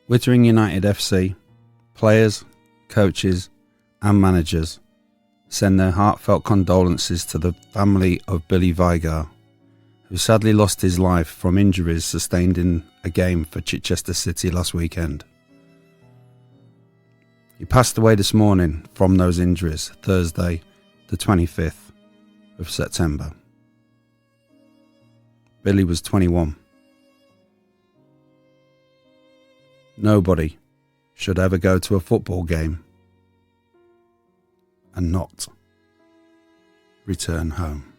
Wittering Utd FC, players, coaches and managers send their heartfelt condolences to the family of Billy Vigar, who sadly lost his life from injuries sustained in a game for Chichester City last weekend. He passed away this morning from those injuries, Thursday the 25th of September. Billy was 21. Nobody should ever go to a football game and not return home.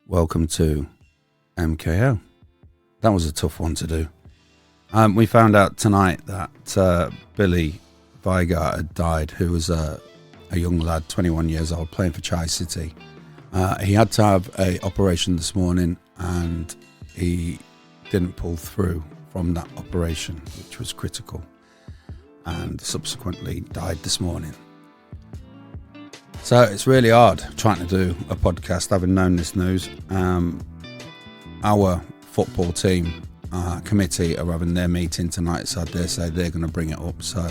Welcome to MKO. That was a tough one to do. We found out tonight that Billy Vigar had died, who was a young lad, 21 years old, playing for Chai City. He had to have an operation this morning and he didn't pull through from that operation, which was critical, and subsequently died this morning. So it's really hard trying to do a podcast having known this news. Our football team committee are having their meeting tonight, so I dare say they're going to bring it up. So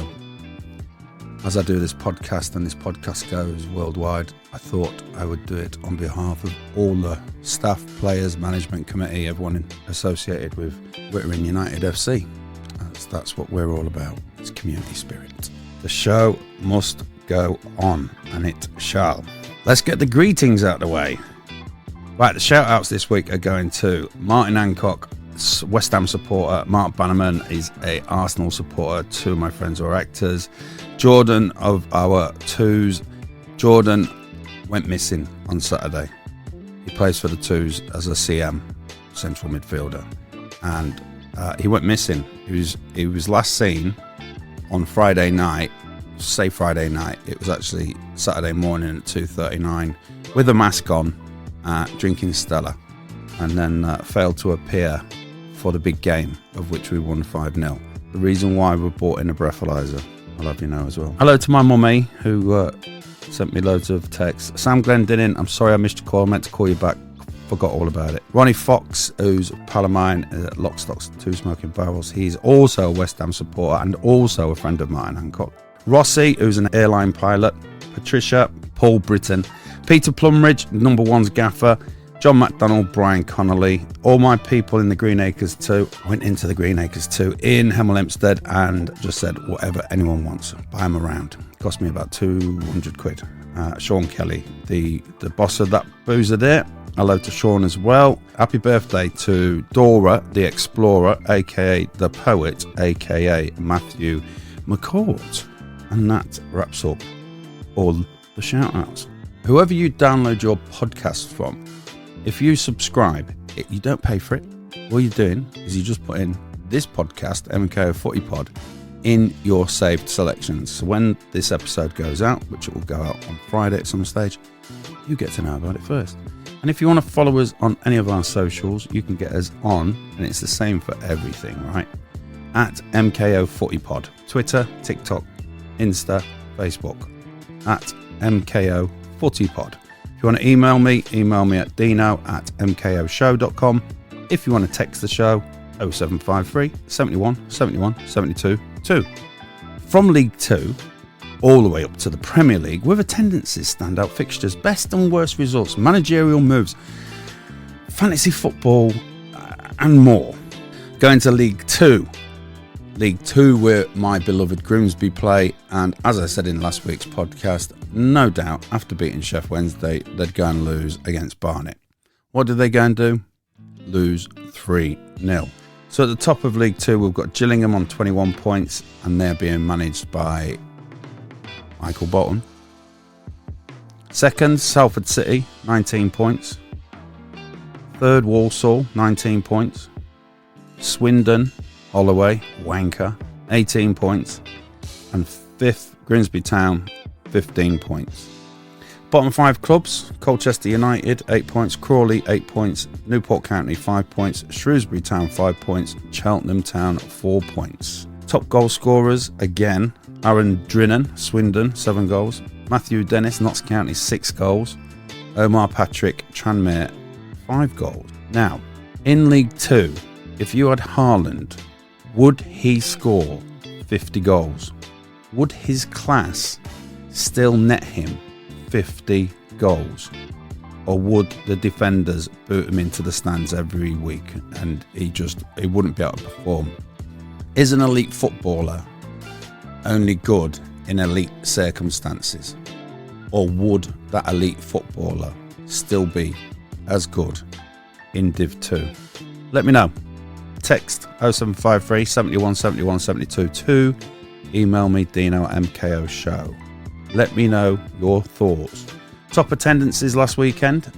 as I do this podcast and this podcast goes worldwide, I thought I would do it on behalf of all the staff, players, management committee, everyone associated with Wittering Utd FC. That's what we're all about. It's community spirit. The show must go on, and it shall. Let's get the greetings out of the way. Right, the shout outs this week are going to Martin Hancock, West Ham supporter. Mark Bannerman is a Arsenal supporter. Two of my friends are actors. Jordan of our twos. Jordan went missing on Saturday. He plays for the twos as a CM, central midfielder, and he went missing. He was last seen on Friday night. Say Friday night, it was actually Saturday morning at 2:39 with a mask on, drinking Stella, and then failed to appear for the big game, of which we won 5-0. The reason why we brought in a breathalyzer, I'll have you know as well. Hello to my mummy, who sent me loads of texts. Sam Glendinning, I'm sorry I missed your call, I meant to call you back, forgot all about it. Ronnie Fox, who's a pal of mine at Lock, Stocks, Two Smoking Barrels, he's also a West Ham supporter and also a friend of Martin Hancock. Rossi, who's an airline pilot. Patricia, Paul Britton, Peter Plumridge, number one's gaffer, John McDonald, Brian Connolly, all my people in the Green Acres 2. I went into the Green Acres 2 in Hemel Hempstead and just said whatever anyone wants, buy them around. It cost me about 200 quid. Sean Kelly, the boss of that boozer there. Hello to Sean as well. Happy birthday to Dora the Explorer, aka the Poet, aka Matthew McCourt. And that wraps up all the shout outs. Whoever you download your podcast from, if you subscribe, you don't pay for it. All you're doing is you just put in this podcast, MKO Footy Pod, in your saved selections. So when this episode goes out, which it will go out on Friday at some stage, you get to know about it first. And if you want to follow us on any of our socials, you can get us on, and it's the same for everything, right? At MKO Footy Pod. Twitter, TikTok, Insta, Facebook, at MKO Footy Pod. If you want to email me at dino@mkoshow.com. If you want to text the show, 0753 71 71 72 2. From League 2, all the way up to the Premier League with attendances, standout fixtures, best and worst results, managerial moves, fantasy football, and more. Going to League 2. League 2, where my beloved Grimsby play, and as I said in last week's podcast, no doubt after beating Sheff Wednesday, they'd go and lose against Barnet. What did they go and do? Lose 3-0. So at the top of League 2, we've got Gillingham on 21 points, and they're being managed by Michael Bolton. Second, Salford City, 19 points. Third, Walsall, 19 points. Swindon, Holloway, wanker, 18 points. And fifth, Grimsby Town, 15 points. Bottom 5 clubs, Colchester United, 8 points. Crawley, 8 points. Newport County, 5 points. Shrewsbury Town, 5 points. Cheltenham Town, 4 points. Top goal scorers, again, Aaron Drinan, Swindon, 7 goals. Matthew Dennis, Notts County, 6 goals. Omar Patrick, Tranmere, 5 goals. Now, in League 2, if you had Haaland, would he score 50 goals? Would his class still net him 50 goals? Or would the defenders boot him into the stands every week and he wouldn't be able to perform? Is an elite footballer only good in elite circumstances? Or would that elite footballer still be as good in Div 2? Let me know. Text 0753 71 71 72 2. Email me Dino at MKO Show. Let me know your thoughts. Top attendances last weekend.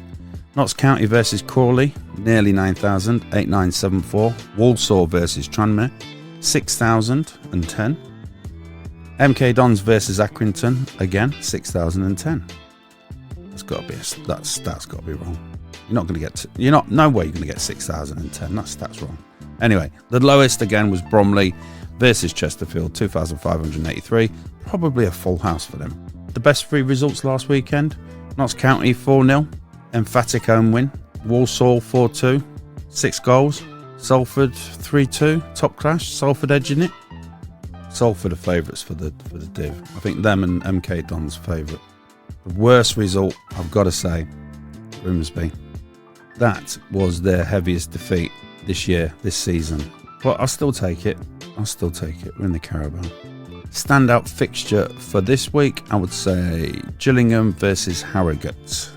Notts County versus Crawley, nearly 9,000, 8,974. Walsall versus Tranmere, 6,010. MK Dons versus Accrington, again, 6,010. That stat's got to be wrong. No way you're going to get 6,010. That stat's wrong. Anyway, the lowest again was Bromley versus Chesterfield, 2,583. Probably a full house for them. The best 3 results last weekend: Notts County 4-0, emphatic home win. Walsall 4-2, 6 goals. Salford 3-2, top clash. Salford edging it. Salford are favourites for the Div. I think them and MK Dons favourite. The worst result, I've got to say, Grimsby. That was their heaviest defeat this season. But I'll still take it. We're in the Carabao. Standout fixture for this week, I would say Gillingham versus Harrogate.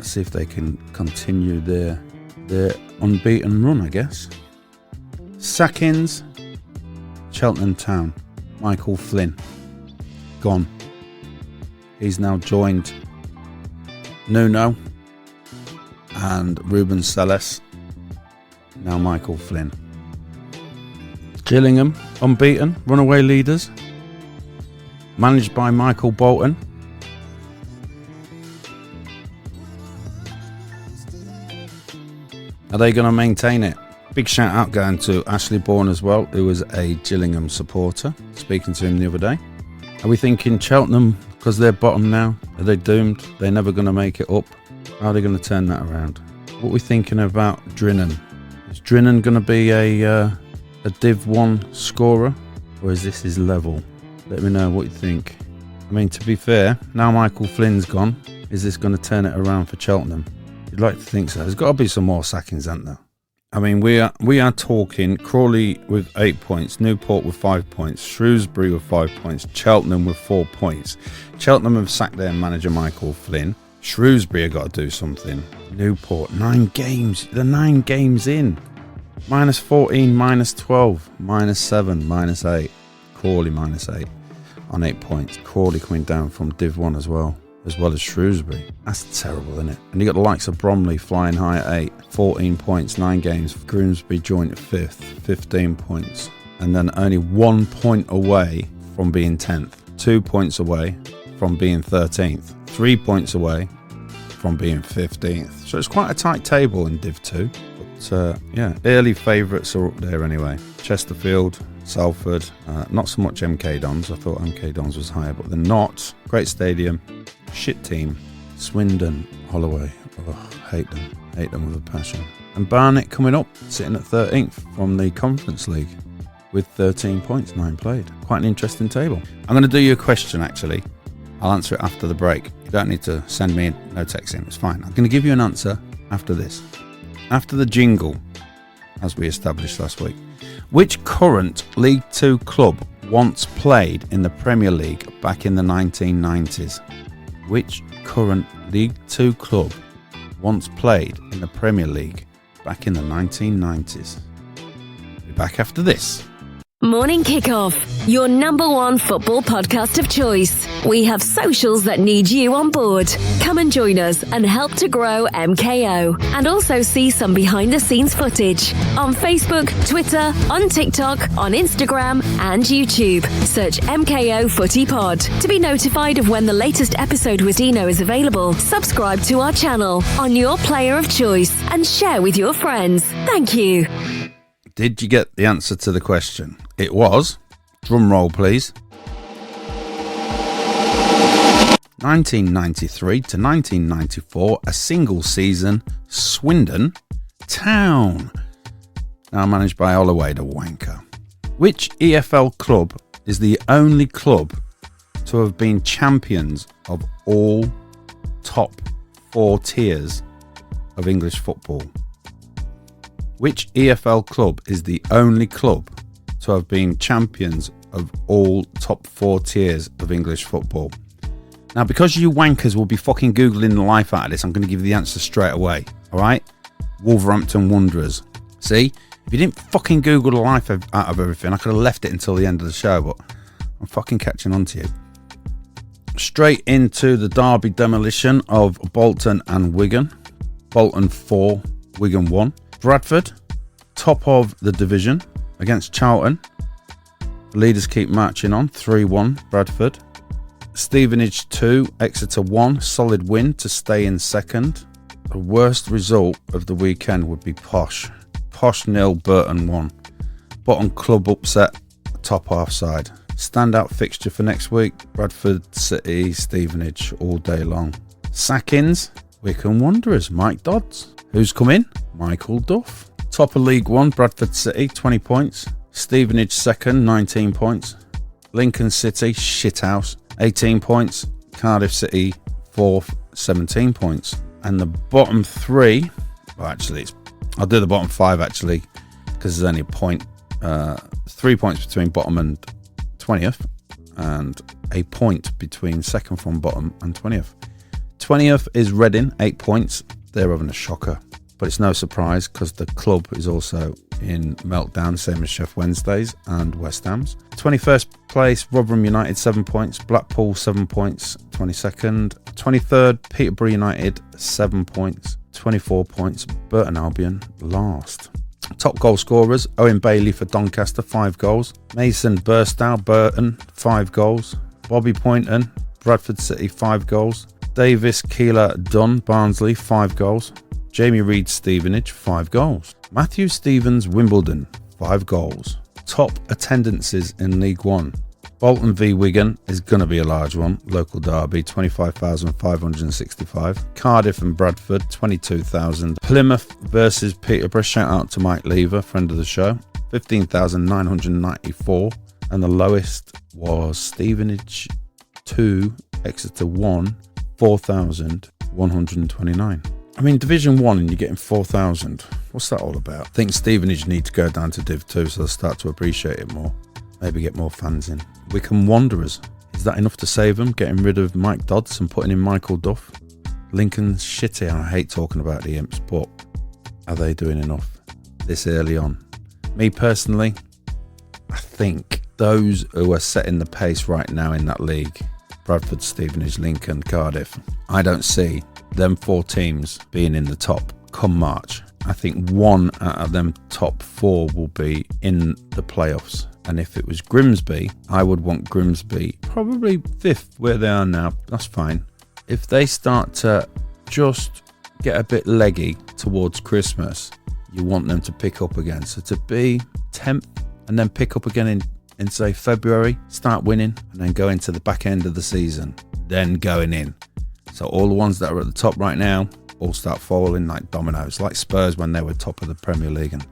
See if they can continue their unbeaten run, I guess. Sackings, Cheltenham Town. Michael Flynn, gone. He's now joined Nuno and Ruben Selles. Now Michael Flynn. Gillingham, unbeaten, runaway leaders, managed by Michael Bolton. Are they going to maintain it? Big shout out going to Ashley Bourne as well, who was a Gillingham supporter. Speaking to him the other day. Are we thinking Cheltenham, because they're bottom now, are they doomed? They're never going to make it up? How are they going to turn that around? What are we thinking about Drinan? Is Drinan going to be a Div 1 scorer, or is this his level? Let me know what you think. I mean, to be fair, now Michael Flynn's gone, is this going to turn it around for Cheltenham? You'd like to think so. There's got to be some more sackings, hasn't there? I mean, we are talking Crawley with 8 points, Newport with 5 points, Shrewsbury with 5 points, Cheltenham with 4 points. Cheltenham have sacked their manager Michael Flynn. Shrewsbury have got to do something. Newport, 9 games. They're 9 games in. Minus 14, minus 12, minus 7, minus 8. Crawley minus 8 on 8 points. Crawley coming down from Div 1 as well as Shrewsbury. That's terrible, isn't it? And you got the likes of Bromley flying high at 8, 14 points, 9 games. Grimsby joint at 5th, 15 points. And then only 1 point away from being 10th. 2 points away from being 13th. 3 points away from being 15th. So it's quite a tight table in Div 2. But early favourites are up there anyway. Chesterfield, Salford, not so much MK Dons. I thought MK Dons was higher, but they're not. Great stadium, shit team. Swindon, Holloway, hate them with a passion. And Barnet coming up, sitting at 13th from the Conference League. with 13 points, 9 played. Quite an interesting table. I'm going to do you a question, actually. I'll answer it after the break. You don't need to send me no text in. It's fine. I'm going to give you an answer after this. After the jingle, as we established last week. Which current League 2 club once played in the Premier League back in the 1990s? Which current League 2 club once played in the Premier League back in the 1990s? Be back after this. Morning Kickoff, your number one football podcast of choice. We have socials that need you on board. Come and join us and help to grow MKO. And also see some behind the scenes footage on Facebook, Twitter, on TikTok, on Instagram and YouTube. Search MKO Footy Pod to be notified of when the latest episode with Dino is available. Subscribe to our channel on your player of choice and share with your friends. Thank you. Did you get the answer to the question? It was, drum roll please, 1993 to 1994, a single season, Swindon Town, now managed by Holloway the wanker. Which EFL club is the only club to have been champions of all top 4 tiers of English football? Which EFL club is the only club to have been champions of all top 4 tiers of English football? Now, because you wankers will be fucking Googling the life out of this, I'm going to give you the answer straight away. Alright? Wolverhampton Wanderers. See? If you didn't fucking Google the life out of everything, I could have left it until the end of the show, but I'm fucking catching on to you. Straight into the derby demolition of Bolton and Wigan. Bolton 4, Wigan 1. Bradford, top of the division against Charlton. The leaders keep marching on, 3-1 Bradford. Stevenage 2, Exeter 1, solid win to stay in second. The worst result of the weekend would be Posh. Posh 0, Burton 1. Bottom club upset, top half side. Standout fixture for next week, Bradford City, Stevenage all day long. Sackings, Wycombe Wanderers, Mike Dodds. Who's come in? Michael Duff. Top of League 1, Bradford City, 20 points. Stevenage second, 19 points. Lincoln City, shithouse, 18 points. Cardiff City, 4th, 17 points. And the bottom 3, well, actually, I'll do the bottom 5, actually, because there's only a point. 3 points between bottom and 20th, and a point between second from bottom and 20th. 20th is Reading, 8 points. They're having a shocker, but it's no surprise because the club is also in meltdown, same as Sheff Wednesdays and West Ham's. 21st place, Rotherham United, 7 points. Blackpool, 7 points. 22nd. 23rd, Peterborough United, 7 points. 24 points. Burton Albion, last. Top goal scorers, Owen Bailey for Doncaster, 5 goals. Mason Burstow, Burton, 5 goals. Bobby Poynton, Bradford City, 5 goals. Davis Keeler Dunn, Barnsley, 5 goals. Jamie Reid Stevenage, 5 goals. Matthew Stevens Wimbledon, 5 goals. Top attendances in League 1. Bolton v Wigan is going to be a large one. Local derby, 25,565. Cardiff and Bradford, 22,000. Plymouth versus Peterborough, shout out to Mike Lever, friend of the show, 15,994. And the lowest was Stevenage 2, Exeter 1, 4,129. I mean, Division 1 and you're getting 4,000. What's that all about? I think Stevenage need to go down to Div 2 so they'll start to appreciate it more. Maybe get more fans in. Wycombe Wanderers. Is that enough to save them? Getting rid of Mike Dodds and putting in Michael Duff? Lincoln's shitty. I hate talking about the Imps, but are they doing enough this early on? Me personally, I think those who are setting the pace right now in that league, Bradford, Stevenage, Lincoln, Cardiff, I don't see them 4 teams being in the top come March. I think one out of them top 4 will be in the playoffs. And if it was Grimsby, I would want Grimsby probably 5th where they are now. That's fine. If they start to just get a bit leggy towards Christmas, you want them to pick up again. So to be 10th and then pick up again in say February, start winning, and then go into the back end of the season, then going in. So all the ones that are at the top right now all start falling like dominoes, like Spurs when they were top of the Premier League and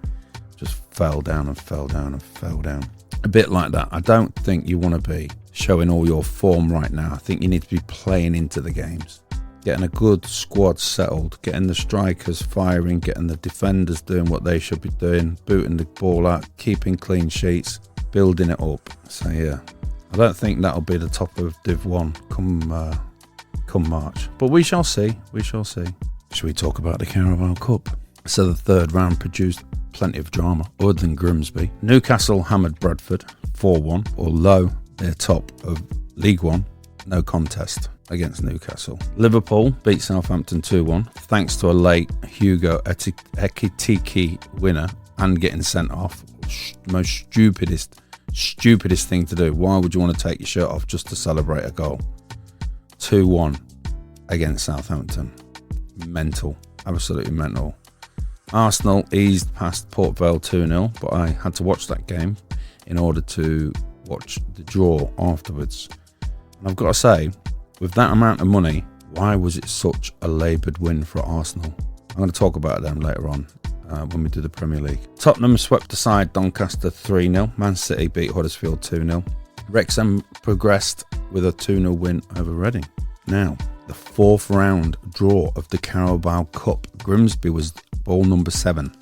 just fell down and fell down and fell down. A bit like that. I don't think you want to be showing all your form right now. I think you need to be playing into the games, getting a good squad settled, getting the strikers firing, getting the defenders doing what they should be doing, booting the ball out, keeping clean sheets, building it up. So yeah, I don't think that'll be the top of Div 1 come March, but we shall see. Should we talk about the Carabao Cup? So the third round produced plenty of drama, other than Grimsby. Newcastle hammered Bradford 4-1, although they're top of League One. No contest against Newcastle. Liverpool beat Southampton 2-1, thanks to a late Hugo Ekitike winner and getting sent off. Most stupidest thing to do. Why would you want to take your shirt off just to celebrate a goal? 2-1 against Southampton. Mental. Absolutely mental. Arsenal eased past Port Vale 2-0, but I had to watch that game in order to watch the draw afterwards. And I've got to say, with that amount of money, why was it such a laboured win for Arsenal? I'm going to talk about them later on when we do the Premier League. Tottenham swept aside Doncaster 3-0. Man City beat Huddersfield 2-0. Wrexham progressed with a 2-0 win over Reading. Now, the fourth round draw of the Carabao Cup. Grimsby was ball number 7.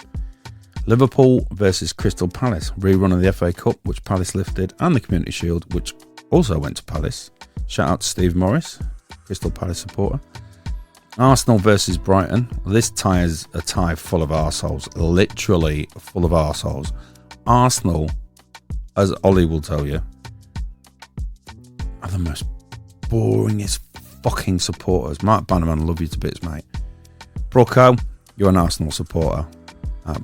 Liverpool versus Crystal Palace. Rerun of the FA Cup, which Palace lifted, and the Community Shield, which also went to Palace. Shout out to Steve Morris, Crystal Palace supporter. Arsenal versus Brighton. This tie is a tie full of arseholes. Literally full of arseholes. Arsenal, as Ollie will tell you, are the most boringest fucking supporters. Mark Bannerman, love you to bits, mate. Brooko, you're an Arsenal supporter.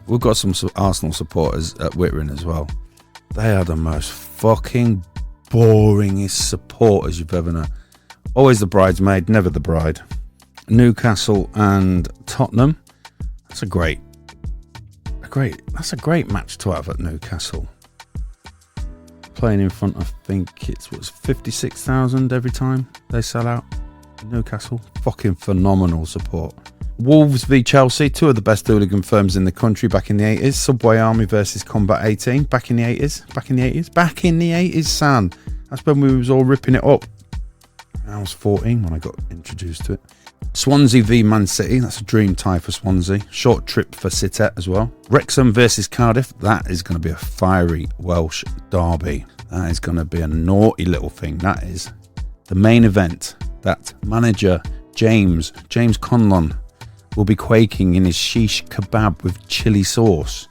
We've got some Arsenal supporters at Wittering as well. They are the most fucking boringest supporters you've ever known. Always the bridesmaid, never the bride. Newcastle and Tottenham. That's a great match to have at Newcastle. Playing in front of, I think it's 56,000 every time they sell out. Newcastle, fucking phenomenal support. Wolves v Chelsea, two of the best hooligan firms in the country back in the 80s. Subway Army versus Combat 18, back in the 80s, son. That's when we was all ripping it up. I was 14 when I got introduced to it. Swansea v Man City, that's a dream tie for Swansea. Short trip for City as well. Wrexham versus Cardiff, that is going to be a fiery Welsh derby. That is going to be a naughty little thing. That is the main event. That manager James Conlon will be quaking in his shish kebab with chili sauce.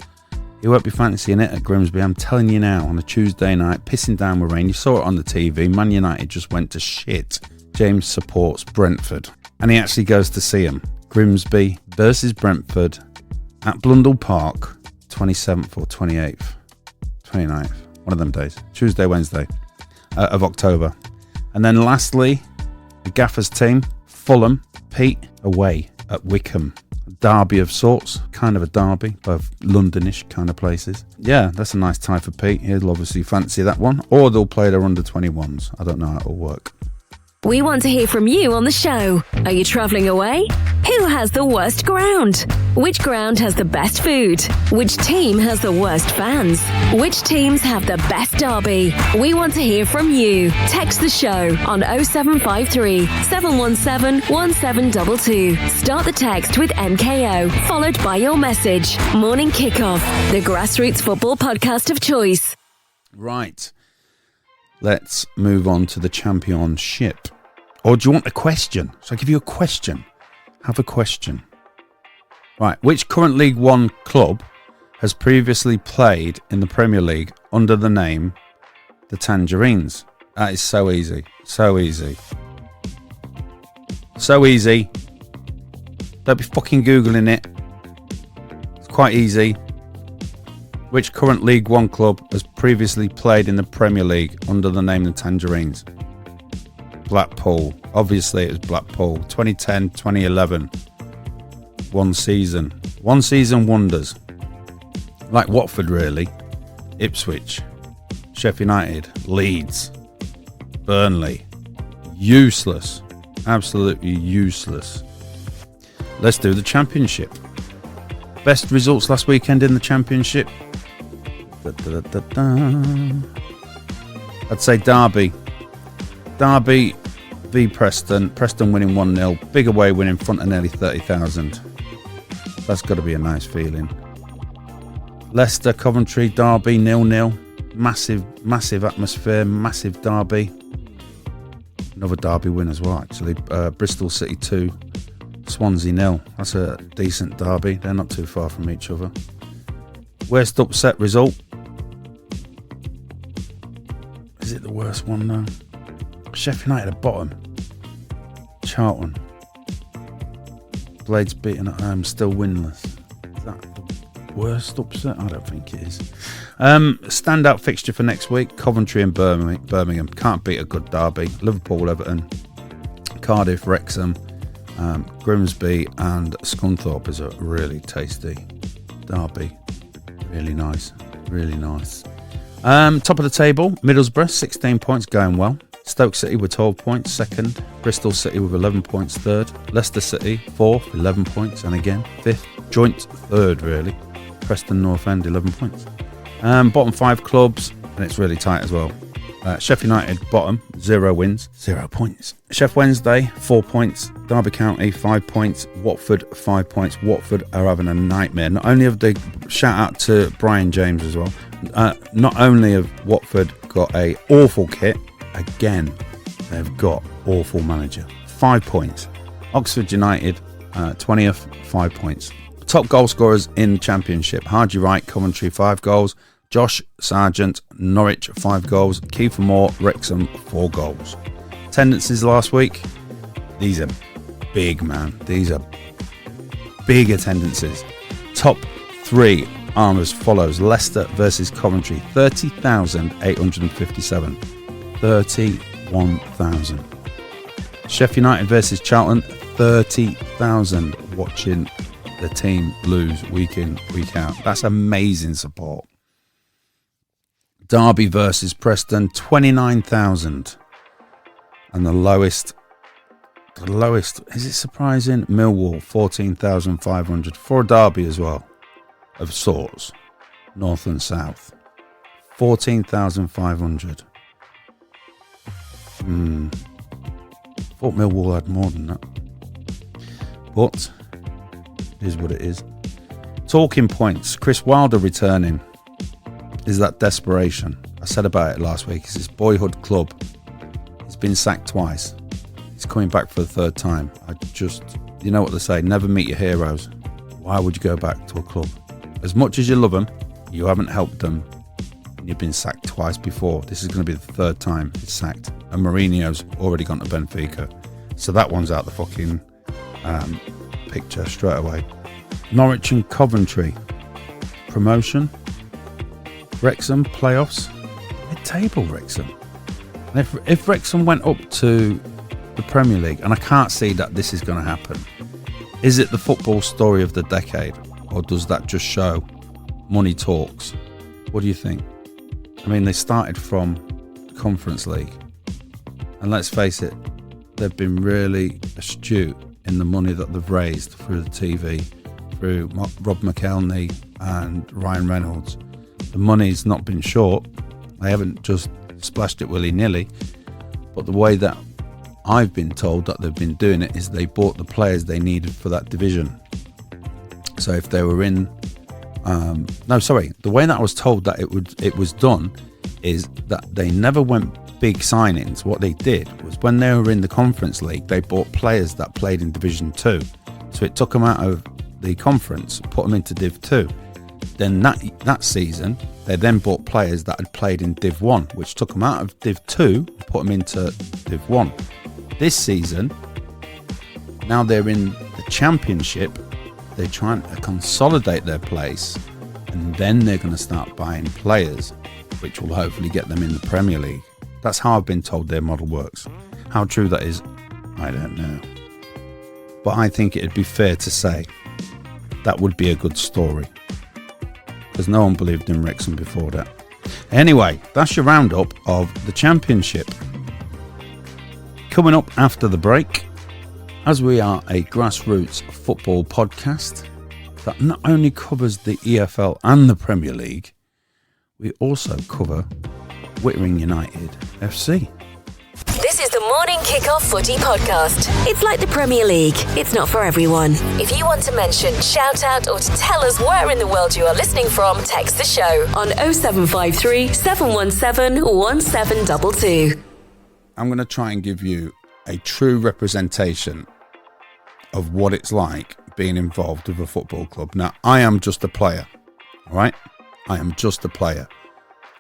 He won't be fancying it at Grimsby, I'm telling you now, on a Tuesday night, pissing down with rain. You saw it on the TV. Man United just went to shit. James supports Brentford, and he actually goes to see him. Grimsby versus Brentford at Blundell Park, 27th or 29th, one of them days, Tuesday, Wednesday of October. And then lastly, the Gaffer's team, Fulham, Pete, away at Wickham. A derby of sorts, kind of a derby, both Londonish kind of places. Yeah, that's a nice tie for Pete. He'll obviously fancy that one, or they'll play their under-21s. I don't know how it'll work. We want to hear from you on the show. Are you travelling away? Who has the worst ground? Which ground has the best food? Which team has the worst fans? Which teams have the best derby? We want to hear from you. Text the show on 0753 717 1722. Start the text with MKO, followed by your message. Morning Kickoff, the grassroots football podcast of choice. Right. Let's move on to the championship. Or do you want a question? So I give you a question. Have a question. Right. Which current League One club has previously played in the Premier League under the name the Tangerines? That is so easy. So easy. So easy. Don't be fucking Googling it. It's quite easy. Which current League One club has previously played in the Premier League under the name the Tangerines? Blackpool. Obviously it was Blackpool. 2010, 2011. One season wonders. Like Watford really. Ipswich. Sheffield United. Leeds. Burnley. Useless. Absolutely useless. Let's do the Championship. Best results last weekend in the Championship. I'd say Derby. Derby v Preston. Preston winning 1-0. Big away win in front of nearly 30,000. That's got to be a nice feeling. Leicester, Coventry, Derby 0-0. Massive atmosphere. Massive derby. Another derby win as well, actually. Bristol City 2. Swansea 0. That's a decent derby. They're not too far from each other. Worst upset result. Is it the worst one though? Sheffield United at bottom. Charlton. Blades beaten at home, still winless. Is that the worst upset? I don't think it is. Standout fixture for next week: Coventry and Birmingham. Can't beat a good derby. Liverpool, Everton, Cardiff, Wrexham, Grimsby and Scunthorpe is a really tasty derby. Really nice. Top of the table, Middlesbrough 16 points, going well. Stoke City with 12 points, second. Bristol City with 11 points, third. Leicester City, fourth, 11 points, and again, fifth. Joint third, really. Preston North End, 11 points. Bottom 5 clubs, and it's really tight as well. Sheffield United, bottom, 0 wins, 0 points. Sheff Wednesday, 4 points. Derby County, 5 points. Watford, 5 points. Watford are having a nightmare. Not only have they, shout out to Brian James as well, not only have Watford got a awful kit, again, they've got awful manager. 5 points. Oxford United, 20th, 5 points. Top goal scorers in Championship: Hardy Wright, Coventry, 5 goals. Josh Sargent, Norwich, 5 goals. Kiefer Moore, Wrexham, 4 goals. Attendances last week. These are big, man. These are big attendances. Top 3 are as follows: Leicester versus Coventry, 30,857. 31,000. Sheffield United versus Charlton, 30,000 watching the team lose week in, week out. That's amazing support. Derby versus Preston, 29,000. And the lowest, is it surprising? Millwall, 14,500. For a derby as well, of sorts, north and south. 14,500. Thought Millwall had more than that. But it is what it is. Talking points. Chris Wilder returning. Is that desperation? I said about it last week. It's his boyhood club. He's been sacked twice. He's coming back for the 3rd time. You know what they say, never meet your heroes. Why would you go back to a club? As much as you love them, you haven't helped them. And you've been sacked twice before. This is going to be the 3rd time he's sacked. And Mourinho's already gone to Benfica. So that one's out the fucking picture straight away. Norwich and Coventry. Promotion. Wrexham, playoffs. Mid-table Wrexham. And if Wrexham went up to the Premier League, and I can't see that this is going to happen, is it the football story of the decade? Or does that just show money talks? What do you think? I mean, they started from the Conference League. And let's face it, they've been really astute in the money that they've raised through the TV, through Rob McElhenney and Ryan Reynolds. The money's not been short. They haven't just splashed it willy-nilly. But the way that I've been told that they've been doing it is they bought the players they needed for that division. So if they were in... the way that I was told that it was done is that they never went big signings. What they did was when they were in the Conference League, they bought players that played in Division 2. So it took them out of the conference, put them into Div 2. Then that season, they then bought players that had played in Div 1, which took them out of Div 2 and put them into Div 1. This season, now they're in the Championship, they're trying to consolidate their place, and then they're going to start buying players, which will hopefully get them in the Premier League. That's how I've been told their model works. How true that is, I don't know. But I think it'd be fair to say that would be a good story, because no one believed in Wrexham before that. Anyway, that's your roundup of the Championship. Coming up after the break, as we are a grassroots football podcast that not only covers the EFL and the Premier League, we also cover Wittering Utd FC. This is the Morning Kickoff Footy Podcast. It's like the Premier League. It's not for everyone. If you want to mention, shout out, or to tell us where in the world you are listening from, text the show on 0753 717 1722. I'm going to try and give you a true representation of what it's like being involved with a football club. Now, I am just a player, all right? I am just a player.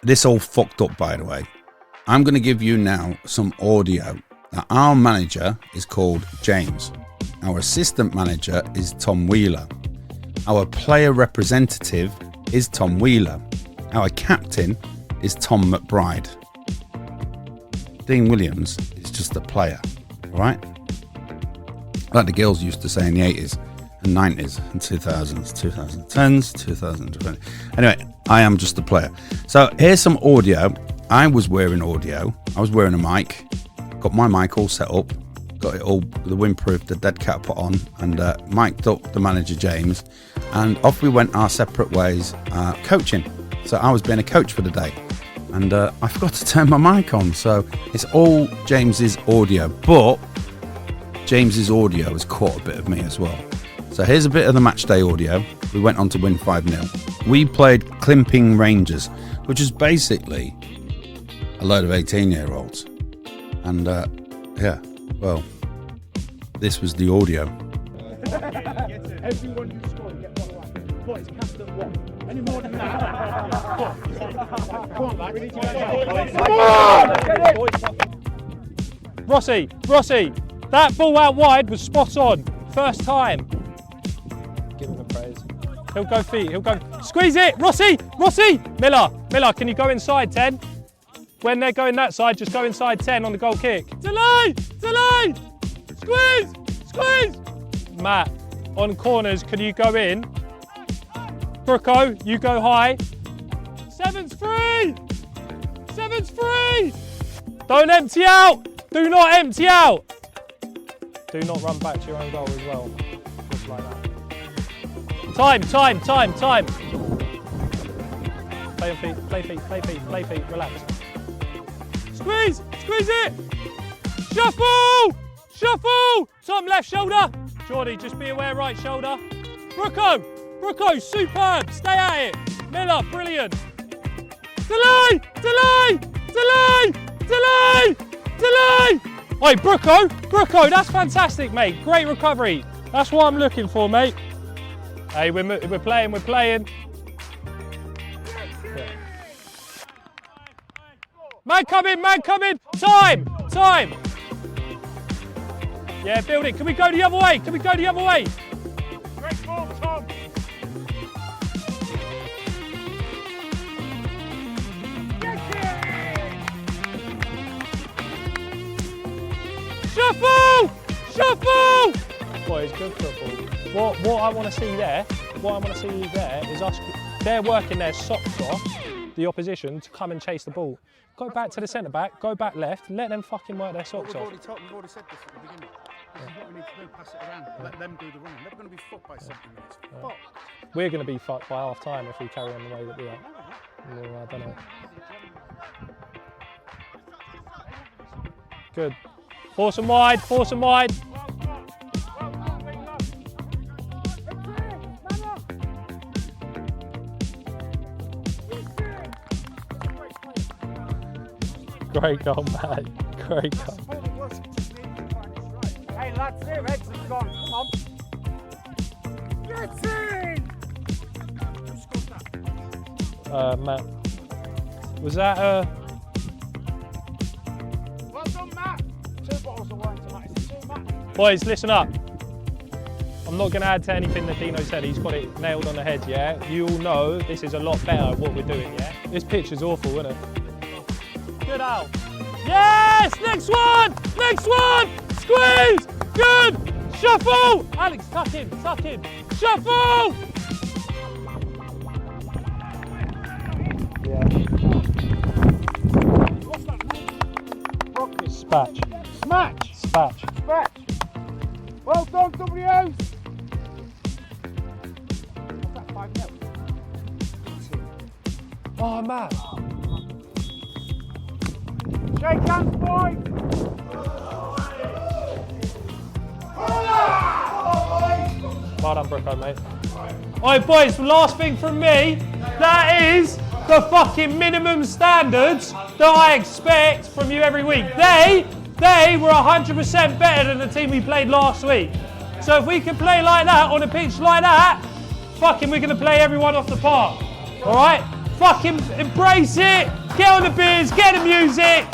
This all fucked up, by the way. I'm going to give you now some audio. Now, our manager is called James. Our assistant manager is Tom Wheeler. Our player representative is Tom Wheeler. Our captain is Tom McBride. Dean Williams is just a player, all right? Like the girls used to say in the 80s and 90s and 2000s, 2010s, 2020. Anyway, I am just a player. So here's some audio. I was wearing audio. I was wearing a mic. Got my mic all set up. Got it all, the windproof, the dead cat put on, and mic'd up the manager, James. And off we went our separate ways coaching. So I was being a coach for the day. And I forgot to turn my mic on. So it's all James's audio. But James's audio has caught a bit of me as well. So here's a bit of the match day audio. We went on to win 5-0. We played Climping Rangers, which is basically a load of 18-year-olds. And yeah, well, this was the audio. Everyone who scored get 1 line. But it's cast at 1. Any more than that? Come on, lads. Rossi, that ball out wide was spot on. First time. Give him a praise. He'll go feet, he'll go. Squeeze it, Rossi! Miller, can you go inside 10? When they're going that side, just go inside 10 on the goal kick. Delay! Squeeze! Matt, on corners, can you go in? Brooko, you go high. Seven's free! Don't empty out! Do not empty out! Do not run back to your own goal as well. Just like that. Time. Play feet, relax. Squeeze it! Shuffle! Tom left shoulder. Geordie, just be aware right shoulder. Brooko, superb, stay at it. Miller, brilliant. Delay! Oi, Brooko, that's fantastic, mate. Great recovery. That's what I'm looking for, mate. Hey, we're playing. Yeah. Man coming. Time. Yeah, build it. Can we go the other way? Great ball, Tom. Shuffle! Boy, it's good football. What I want to see there is us. They're working their socks off, the opposition, to come and chase the ball. Go back to the centre back. Go back left. Let them fucking work their socks off. We've already said this at the beginning. This is what we need to do. Pass it around. Let them do the running. They're going to be fucked by 70 minutes. We're going to be fucked by half time if we carry on the way that we are. Well, I don't know. Good. Force them wide. Great goal, mate. Great goal. Hey lads, their heads have gone. Come on. Get in! Who scored that? Matt. Was that Well done, Matt. 2 bottles of wine tonight. Is it 2, Matt? Boys, listen up. I'm not going to add to anything that Dino said. He's got it nailed on the head, yeah? You all know this is a lot better at what we're doing, yeah? This pitch is awful, isn't it? Good out. Yes! Next one! Squeeze! Good! Shuffle! Alex, tuck in. Shuffle! Yeah. What's that? Spatch. Spatch. Well done, W. What's that, 5-0? Oh, man. Shake hands, boys! Well done, Brooko, mate. Alright, boys, last thing from me. That is the fucking minimum standards that I expect from you every week. They were 100% better than the team we played last week. So if we can play like that on a pitch like that, fucking we're going to play everyone off the park. Alright? Fucking embrace it. Get on the beers, get the music.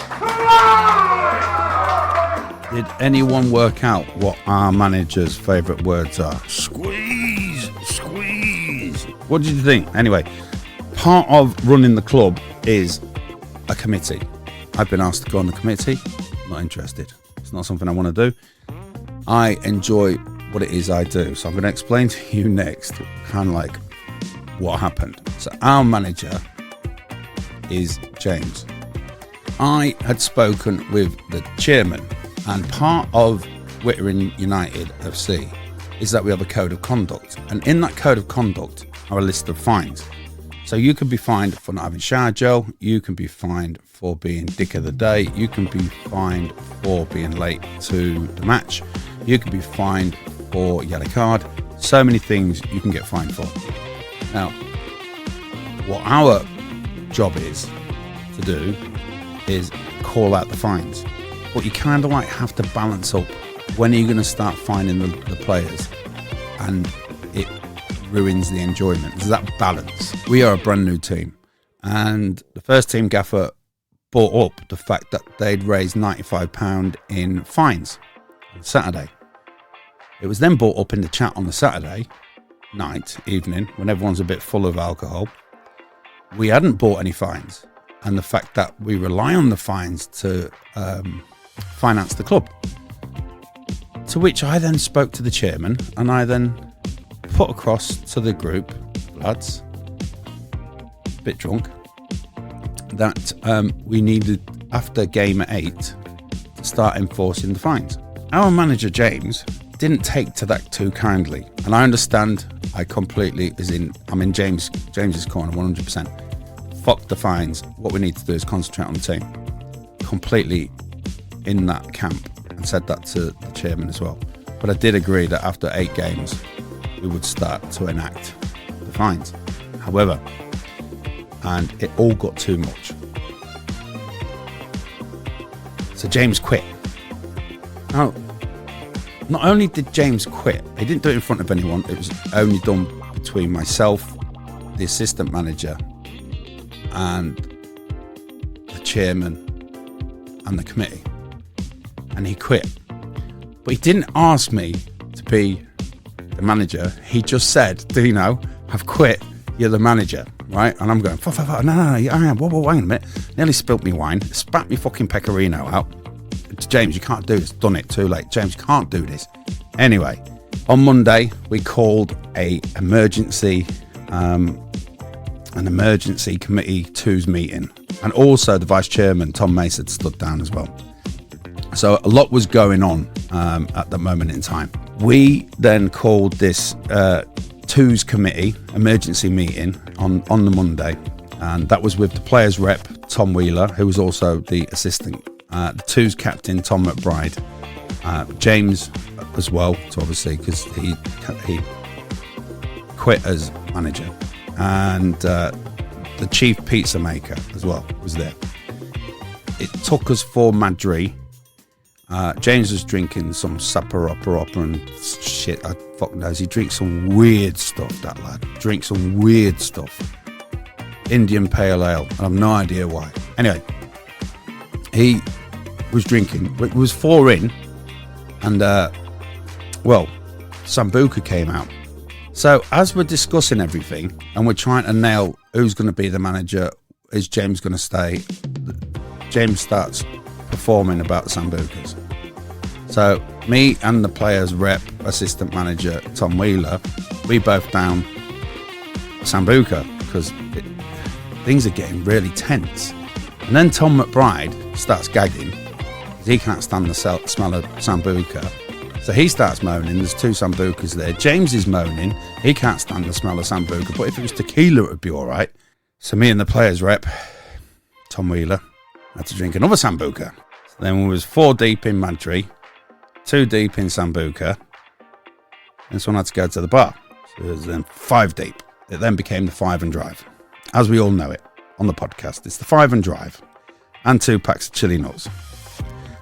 Did anyone work out what our manager's favourite words are? Squeeze, squeeze. What did you think? Anyway, part of running the club is a committee. I've been asked to go on the committee. Not interested. It's not something I want to do. I enjoy what it is I do. So I'm going to explain to you next kind of like what happened. So our manager is James. I had spoken with the chairman, and part of Wittering Utd FC is that we have a code of conduct, and in that code of conduct are a list of fines. So you can be fined for not having shower gel, you can be fined for being dick of the day, you can be fined for being late to the match, you can be fined for yellow card, so many things you can get fined for. Now, what our job is to do is call out the fines, but you kind of like have to balance up when are you going to start fining the players, and it ruins the enjoyment. There's that balance. We are a brand new team, and the first team gaffer brought up the fact that they'd raised £95 in fines on Saturday. It was then brought up in the chat on the Saturday night, evening, when everyone's a bit full of alcohol. We hadn't bought any fines, and the fact that we rely on the fines to finance the club. To which I then spoke to the chairman, and I then put across to the group, lads, a bit drunk, that we needed, after game 8, to start enforcing the fines. Our manager, James, didn't take to that too kindly, and I understand. I'm in James's corner 100%. Fuck the fines. What we need to do is concentrate on the team. Completely in that camp, and said that to the chairman as well. But I did agree that after 8 games we would start to enact the fines. However, and it all got too much, so James quit. Now, not only did James quit, he didn't do it in front of anyone, it was only done between myself, the assistant manager, and the chairman and the committee. And he quit. But he didn't ask me to be the manager. He just said, Dino, I've quit, you're the manager, right? And I'm going, no, I am. Whoa, hang on a minute. Nearly spilt me wine, spat me fucking pecorino out. James, you can't do this. Done it, too late. James, you can't do this. Anyway, on Monday, we called an emergency committee 2's meeting. And also the vice chairman, Tom Mace, had stood down as well. So a lot was going on at the moment in time. We then called this 2's committee emergency meeting on the Monday, and that was with the players rep Tom Wheeler, who was also the assistant, the 2's captain Tom McBride, James as well, so obviously because he quit as manager, and the chief pizza maker as well was there. It took us for Madrid. James was drinking some Saparapa and shit, I fuck knows. He drinks some weird stuff, that lad. Drinks some weird stuff. Indian Pale Ale, and I've no idea why. Anyway, he was drinking. It was 4 in, and, Sambuca came out. So, as we're discussing everything, and we're trying to nail who's going to be the manager, is James going to stay? James starts performing about the Sambucas. So me and the players rep assistant manager Tom Wheeler, we both down Sambuca because things are getting really tense. And then Tom McBride starts gagging because he can't stand the smell of Sambuca. So he starts moaning. There's 2 Sambucas there. James is moaning. He can't stand the smell of Sambuca, but if it was tequila it would be alright. So me and the players rep, Tom Wheeler, had to drink another Sambuca. So then we was 4 deep in Madry, 2 deep in Sambuca, and someone had to go to the bar. So it was then 5 deep. It then became the 5 and drive. As we all know it on the podcast, it's the 5 and drive and 2 packs of chili nuts.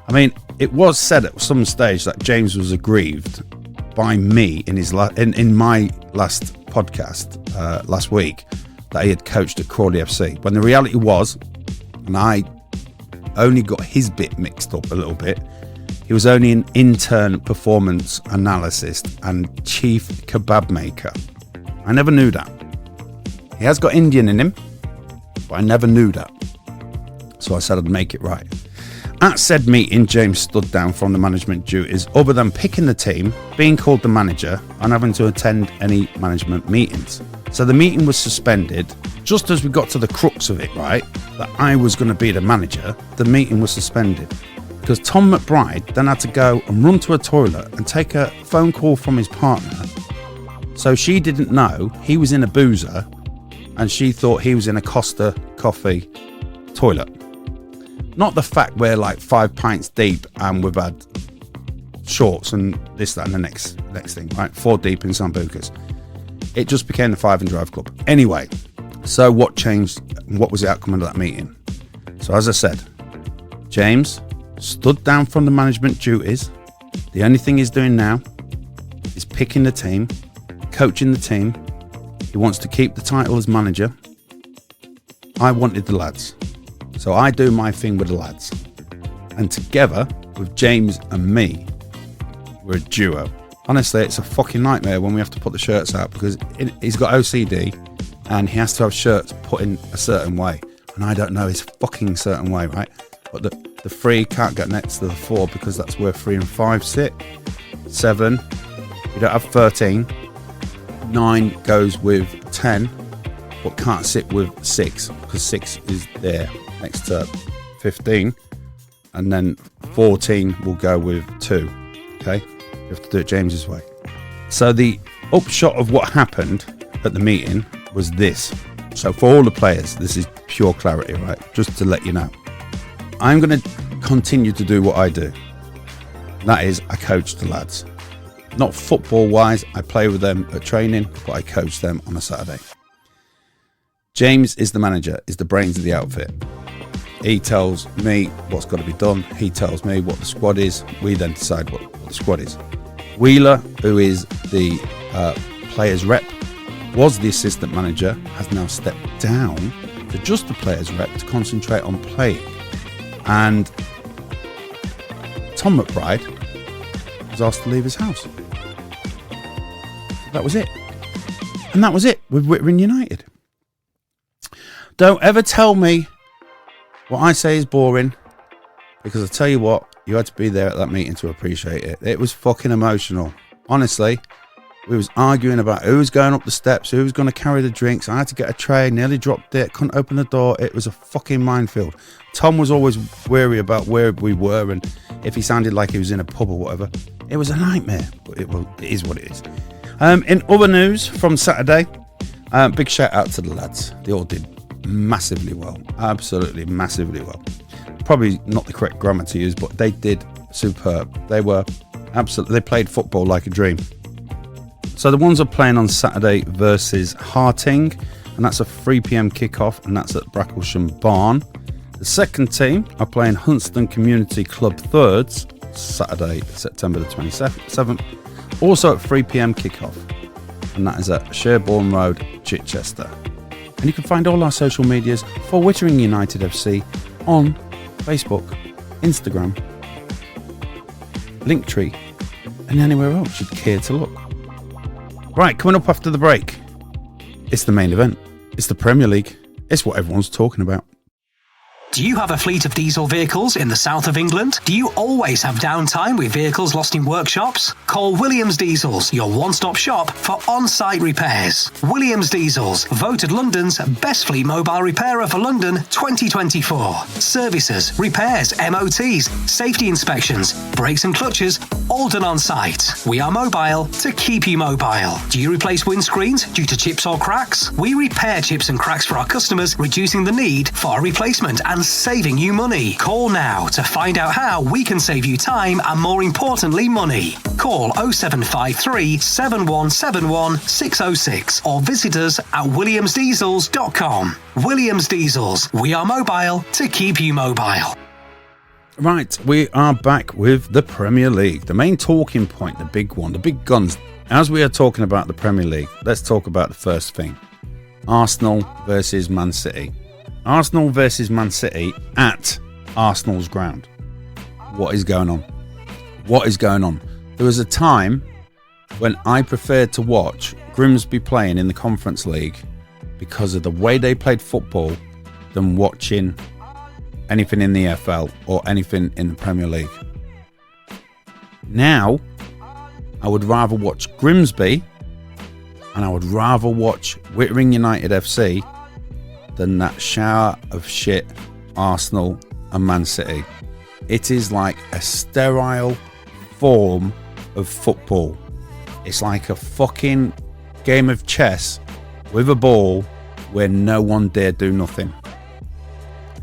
I mean, it was said at some stage that James was aggrieved by me in his in my last podcast last week that he had coached at Crawley FC. When the reality was, and I only got his bit mixed up a little bit, he was only an intern performance analyst and chief kebab maker. I never knew that. He has got Indian in him, but I never knew that. So I said I'd make it right. At said meeting, James stood down from the management duties other than picking the team, being called the manager, and having to attend any management meetings. So the meeting was suspended. Just as we got to the crux of it, right, that I was going to be the manager, the meeting was suspended. Because Tom McBride then had to go and run to a toilet and take a phone call from his partner. So she didn't know he was in a boozer and she thought he was in a Costa Coffee toilet. Not the fact we're like 5 pints deep and we've had shorts and this, that and the next thing, right? 4 deep in Sambucas. It just became the 5 and drive club. Anyway, so what changed? What was the outcome of that meeting? So as I said, James stood down from the management duties. The only thing he's doing now is picking the team, coaching the team. He wants to keep the title as manager. I wanted the lads. So I do my thing with the lads. And together with James and me, we're a duo. Honestly, it's a fucking nightmare when we have to put the shirts out because he's got OCD and he has to have shirts put in a certain way. And I don't know his fucking certain way, right? But the 3 can't get next to the 4 because that's where 3 and 5 sit. 7, you don't have 13. 9 goes with 10, but can't sit with 6 because 6 is there next to 15. And then 14 will go with 2. Okay? You have to do it James's way. So the upshot of what happened at the meeting was this. So for all the players, this is pure clarity, right? Just to let you know. I'm going to continue to do what I do. That is, I coach the lads. Not football-wise, I play with them at training, but I coach them on a Saturday. James is the manager, is the brains of the outfit. He tells me what's got to be done. He tells me what the squad is. We then decide what the squad is. Wheeler, who is the players rep, was the assistant manager, has now stepped down to just the players rep to concentrate on playing. And Tom McBride was asked to leave his house. That was it. And that was it with Wittering United. Don't ever tell me what I say is boring, because I tell you what, you had to be there at that meeting to appreciate it. It was fucking emotional. Honestly, we was arguing about who was going up the steps, who was going to carry the drinks. I had to get a tray, nearly dropped it, couldn't open the door. It was a fucking minefield. Tom was always wary about where we were and if he sounded like he was in a pub or whatever. It was a nightmare, but it is what it is. In other news from Saturday, big shout out to the lads. They all did massively well, absolutely massively well. Probably not the correct grammar to use, but they did superb. They were absolutely, they played football like a dream. So the ones are playing on Saturday versus Harting, and that's a 3 p.m. kickoff, and that's at Bracklesham Barn. The second team are playing Huntston Community Club Thirds, Saturday, September the 27th, also at 3 p.m. kickoff, and that is at Sherborne Road, Chichester. And you can find all our social medias for Wittering Utd FC on Facebook, Instagram, Linktree, and anywhere else you'd care to look. Right, coming up after the break, it's the main event. It's the Premier League. It's what everyone's talking about. Do you have a fleet of diesel vehicles in the south of England? Do you always have downtime with vehicles lost in workshops? Call Williams Diesels, your one-stop shop for on-site repairs. Williams Diesels, voted London's best fleet mobile repairer for London 2024. Services, repairs, MOTs, safety inspections, brakes and clutches, all done on site. We are mobile to keep you mobile. Do you replace windscreens due to chips or cracks? We repair chips and cracks for our customers, reducing the need for a replacement and saving you money. Call now to find out how we can save you time and, more importantly, money. Call 0753 7171 606 or visit us at williamsdiesels.com. Williams Diesels. We are mobile to keep you mobile. Right, we are back with the Premier League. The main talking point, the big one, the big guns. As we are talking about the Premier League, let's talk about the first thing. Arsenal versus Man City. Arsenal versus Man City at Arsenal's ground. What is going on? What is going on? There was a time when I preferred to watch Grimsby playing in the Conference League because of the way they played football than watching anything in the EFL or anything in the Premier League. Now, I would rather watch Grimsby and I would rather watch Wittering Utd FC than that shower of shit Arsenal and Man City. It is like a sterile form of football. It's like a fucking game of chess with a ball where no one dare do nothing.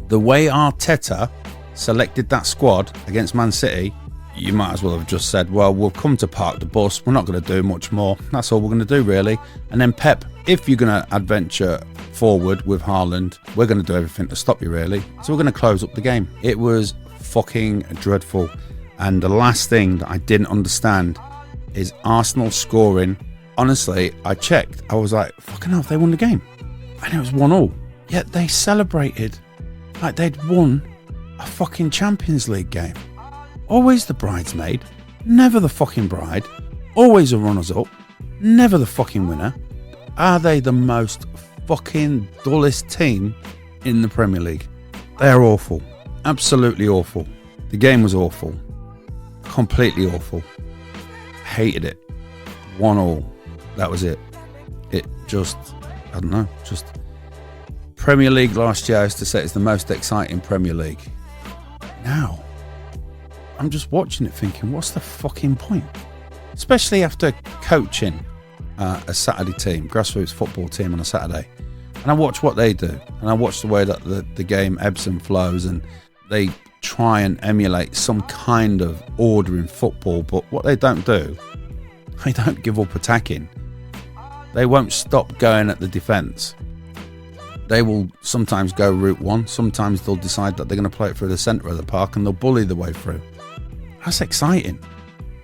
The way Arteta selected that squad against Man City, you might as well have just said, well, we'll come to park the bus, we're not going to do much more, that's all we're going to do really. And then Pep, if you're going to adventure forward with Haaland, we're going to do everything to stop you really, so we're going to close up the game. It was fucking dreadful. And the last thing that I didn't understand is Arsenal scoring. Honestly, I checked, I was like, fucking hell, they won the game, and it was 1-1, yet they celebrated like they'd won a fucking Champions League game. Always the bridesmaid, never the fucking bride. Always a runners-up, never the fucking winner. Are they the most fucking dullest team in the Premier League? They're awful. Absolutely awful. The game was awful. Completely awful. Hated it. 1-1. That was it. It just, I don't know, just... Premier League last year, I used to say it's the most exciting Premier League. Now, I'm just watching it thinking, what's the fucking point? Especially after coaching a Saturday team, grassroots football team on a Saturday. And I watch what they do. And I watch the way that the game ebbs and flows, and they try and emulate some kind of order in football. But what they don't do, they don't give up attacking. They won't stop going at the defence. They will sometimes go route one. Sometimes they'll decide that they're going to play it through the centre of the park and they'll bully the way through. That's exciting.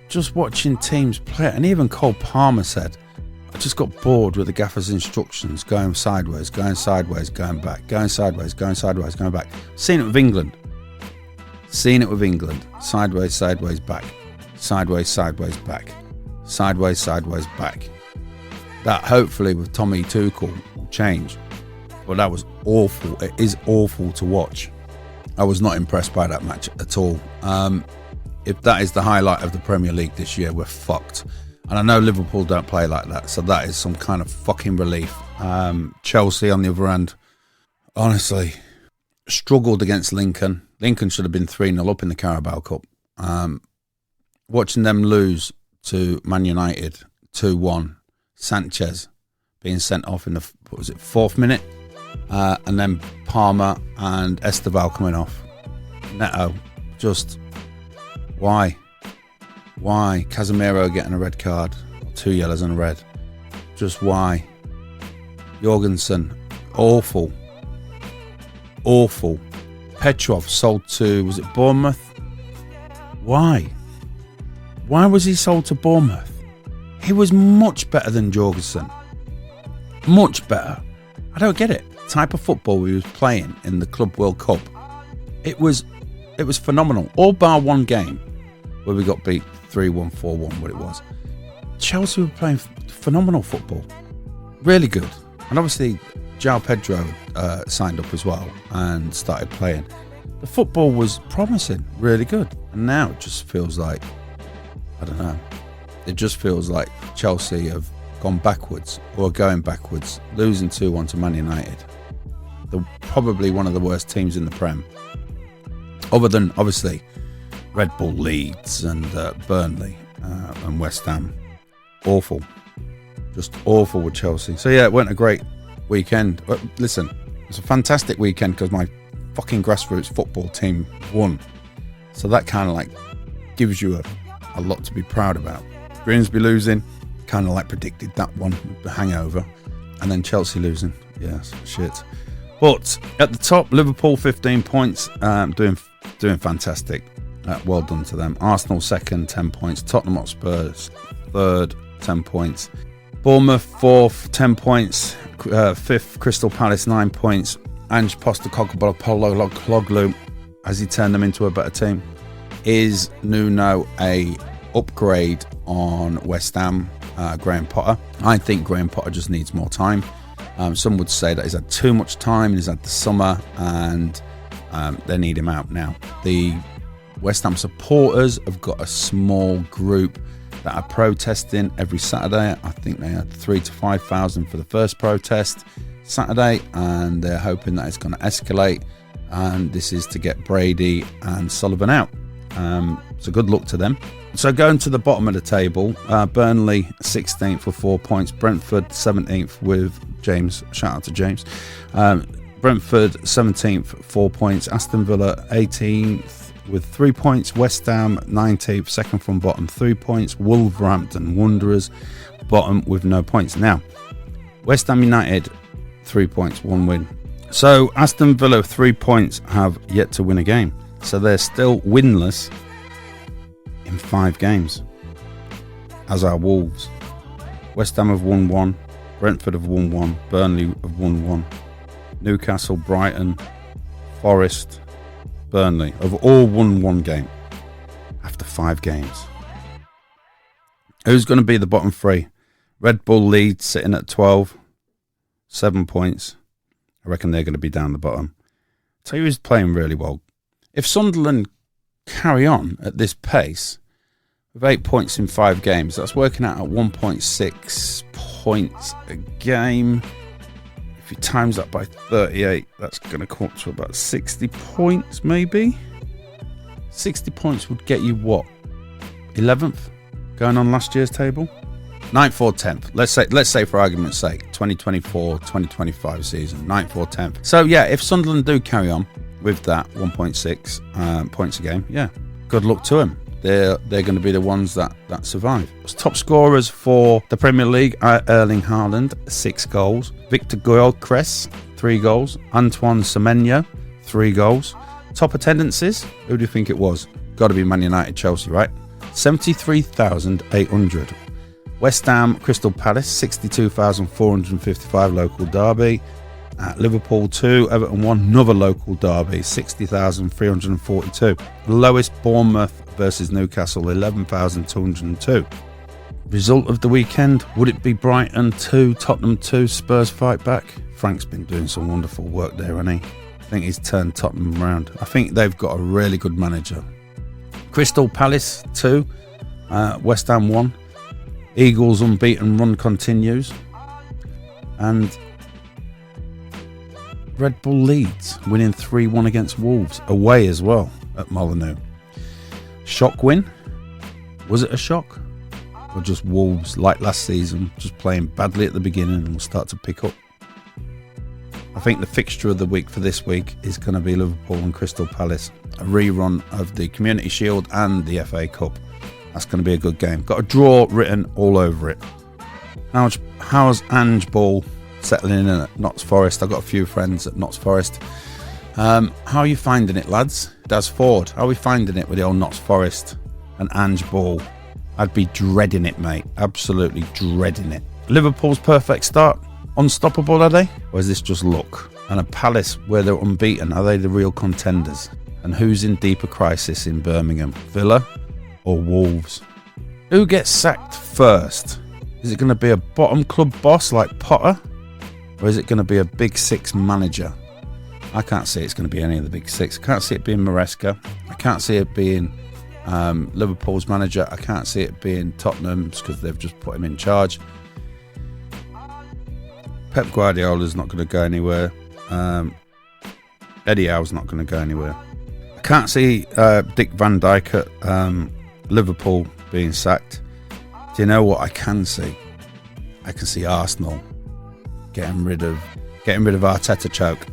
Just watching teams play it. And even Cole Palmer said, I just got bored with the gaffer's instructions, going sideways, going back, going sideways, going back. Seen it with England. Sideways, back. Sideways, back. Sideways, back. That hopefully with Tommy Tuchel will change. But that was awful. It is awful to watch. I was not impressed by that match at all. If that is the highlight of the Premier League this year, we're fucked. And I know Liverpool don't play like that, so that is some kind of fucking relief. Chelsea, on the other hand, honestly, struggled against Lincoln. Lincoln should have been 3-0 up in the Carabao Cup. Watching them lose to Man United 2-1, Sanchez being sent off in the, what was it, 4th minute? And then Palmer and Esteval coming off. Neto, just why? Casemiro getting a red card, 2 yellows and a red. Just why? Jorgensen, awful. Petrov sold to, was it Bournemouth? Why was he sold to Bournemouth? He was much better than Jorgensen. Much better. I don't get it. The type of football he was playing in the Club World Cup, it was phenomenal. All bar one game where we got beat 3-1, 4-1, what it was. Chelsea were playing phenomenal football. Really good. And obviously, João Pedro signed up as well and started playing. The football was promising, really good. And now it just feels like, I don't know, it just feels like Chelsea have gone backwards or going backwards, losing 2-1 to Man United. They're probably one of the worst teams in the Prem. Other than, obviously, Red Bull, Leeds and Burnley and West Ham. Awful. Just awful with Chelsea. So yeah, it wasn't a great weekend. But listen, it's a fantastic weekend because my fucking grassroots football team won. So that kind of like gives you a lot to be proud about. Grimsby losing, kind of like predicted that one, the hangover. And then Chelsea losing. Yes, shit. But at the top, Liverpool 15 points, doing fantastic. Well done to them. Arsenal second, 10 points. Tottenham Hotspur third, 10 points. Bournemouth fourth, 10 points. Fifth, Crystal Palace 9 points. Ange Postecoglou, has he turned them into a better team? Is Nuno a upgrade on West Ham? Graham Potter. I think Graham Potter just needs more time. Some would say that he's had too much time. He's had the summer, and they need him out now. The West Ham supporters have got a small group that are protesting every Saturday. I think they had 3,000 to 5,000 for the first protest Saturday, and they're hoping that it's going to escalate, and this is to get Brady and Sullivan out. So good luck to them. So going to the bottom of the table, Burnley 16th with 4 points, Brentford 17th with James, shout out to James, Brentford 17th 4 points, Aston Villa 18th with 3 points, West Ham 19th, second from bottom, 3 points, Wolverhampton Wanderers bottom with no points. Now West Ham United 3 points, 1 win. So Aston Villa 3 points have yet to win a game, so they're still winless in 5 games, as are Wolves. West Ham have won 1, Brentford have won 1, Burnley have won 1, Newcastle, Brighton, Forest, Burnley have all won 1 game after 5 games. Who's going to be the bottom 3? Red Bull Leeds sitting at 12, 7 points. I reckon they're going to be down the bottom. Tell you who's playing really well. If Sunderland carry on at this pace with 8 points in 5 games, that's working out at 1.6 points a game. If you times that by 38, that's going to come up to about 60 points maybe. 60 points would get you what? 11th going on last year's table? 9th or 10th. Let's say for argument's sake, 2024-2025 season, 9th or 10th. So yeah, if Sunderland do carry on with that 1.6 points a game, yeah, good luck to them. They're going to be the ones that survive. Top scorers for the Premier League are Erling Haaland, 6 goals. Victor Gyökeres, 3 goals. Antoine Semenyo, 3 goals. Top attendances, who do you think it was? Got to be Man United, Chelsea, right? 73,800. West Ham, Crystal Palace, 62,455 local derby. Liverpool 2, Everton 1, another local derby, 60,342. Lowest, Bournemouth versus Newcastle, 11,202. Result of the weekend, would it be Brighton 2, Tottenham 2, Spurs fight back? Frank's been doing some wonderful work there, hasn't he? I think he's turned Tottenham around. I think they've got a really good manager. Crystal Palace 2, West Ham 1. Eagles unbeaten run continues. And Red Bull Leeds winning 3-1 against Wolves, away as well at Molineux. Shock win? Was it a shock? Or just Wolves, like last season, just playing badly at the beginning and will start to pick up? I think the fixture of the week for this week is going to be Liverpool and Crystal Palace. A rerun of the Community Shield and the FA Cup. That's going to be a good game. Got a draw written all over it. How's Ange Ball settling in at Notts Forest? I've got a few friends at Notts Forest. How are you finding it, lads? Daz Ford, how are we finding it with the old Notts Forest and Ange Ball? I'd be dreading it, mate. Absolutely dreading it. Liverpool's perfect start. Unstoppable, are they? Or is this just luck? And a Palace where they're unbeaten, are they the real contenders? And who's in deeper crisis in Birmingham? Villa or Wolves? Who gets sacked first? Is it going to be a bottom club boss like Potter? Or is it going to be a Big Six manager? I can't see it's going to be any of the Big Six. I can't see it being Maresca. I can't see it being Liverpool's manager. I can't see it being Tottenham's because they've just put him in charge. Pep Guardiola's not going to go anywhere. Eddie Howe's not going to go anywhere. I can't see Dick Van Dijk at Liverpool being sacked. Do you know what I can see? I can see Arsenal getting rid of Arteta choke.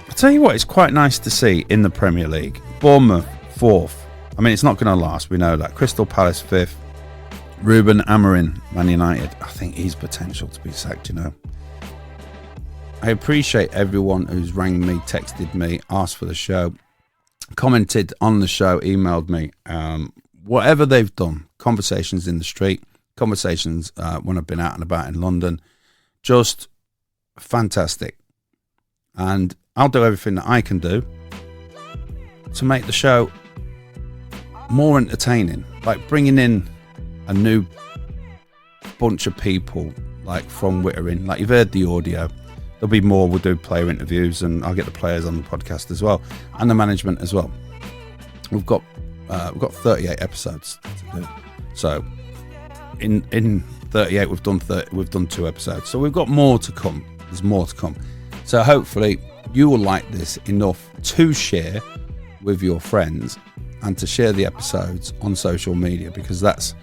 I tell you what, it's quite nice to see in the Premier League. Bournemouth 4th. I mean, it's not going to last. We know that. Crystal Palace 5th. Ruben Amorim, Man United. I think he's potential to be sacked, you know. I appreciate everyone who's rang me, texted me, asked for the show, commented on the show, emailed me. Whatever they've done, conversations in the street, conversations when I've been out and about in London, just fantastic. And I'll do everything that I can do to make the show more entertaining, like bringing in a new bunch of people, like from Wittering. Like, you've heard the audio. There'll be more. We'll do player interviews, and I'll get the players on the podcast as well, and the management as well. We've got 38 episodes to do. So in 38 we've done 2 episodes. So we've got more to come. There's more to come. So hopefully you will like this enough to share with your friends and to share the episodes on social media, because that's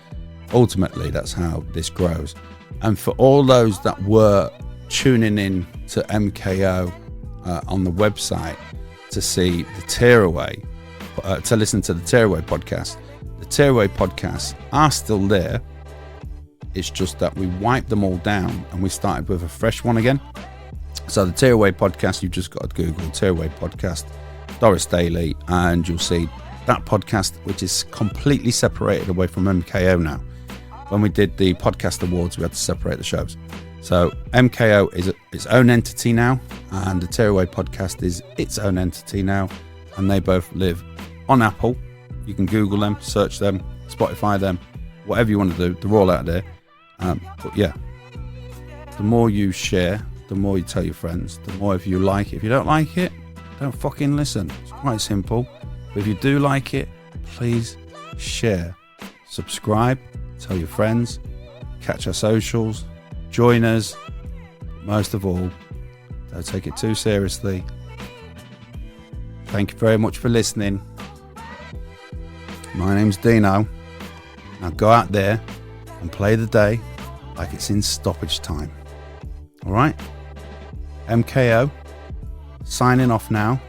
how this grows. And for all those that were tuning in to MKO on the website to see the Tearaway, to listen to the Tearaway podcast, the Tearaway podcasts are still there. It's just that we wiped them all down and we started with a fresh one again. So the Tearaway podcast, you've just got to Google Tearaway podcast, Doris Daly, and you'll see that podcast, which is completely separated away from MKO now. When we did the podcast awards, we had to separate the shows. So MKO is its own entity now, and the Tearaway podcast is its own entity now, and they both live on Apple. You can Google them, search them, Spotify them, whatever you want to do. They're all out there. But yeah, the more you share, the more you tell your friends, the more if you like it. If you don't like it, don't fucking listen. It's quite simple. But if you do like it, please share, subscribe, tell your friends, catch our socials, join us. Most of all, don't take it too seriously. Thank you very much for listening. My name's Dino. Now go out there and play the day like it's in stoppage time. All right? MKO, signing off now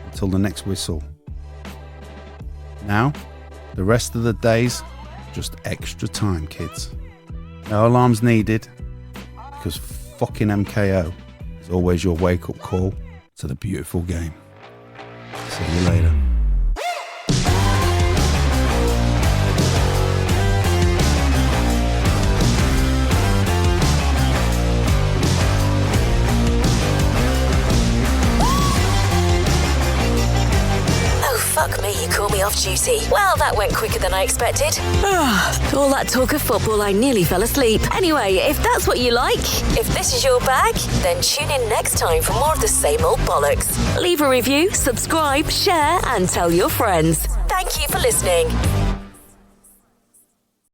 until the next whistle. Now, the rest of the day's just extra time, kids. No alarms needed, because fucking MKO is always your wake-up call to the beautiful game. See you later. Fuck me, you call me off duty. Well, that went quicker than I expected. All that talk of football, I nearly fell asleep. Anyway, if that's what you like, if this is your bag, then tune in next time for more of the same old bollocks. Leave a review, subscribe, share, and tell your friends. Thank you for listening.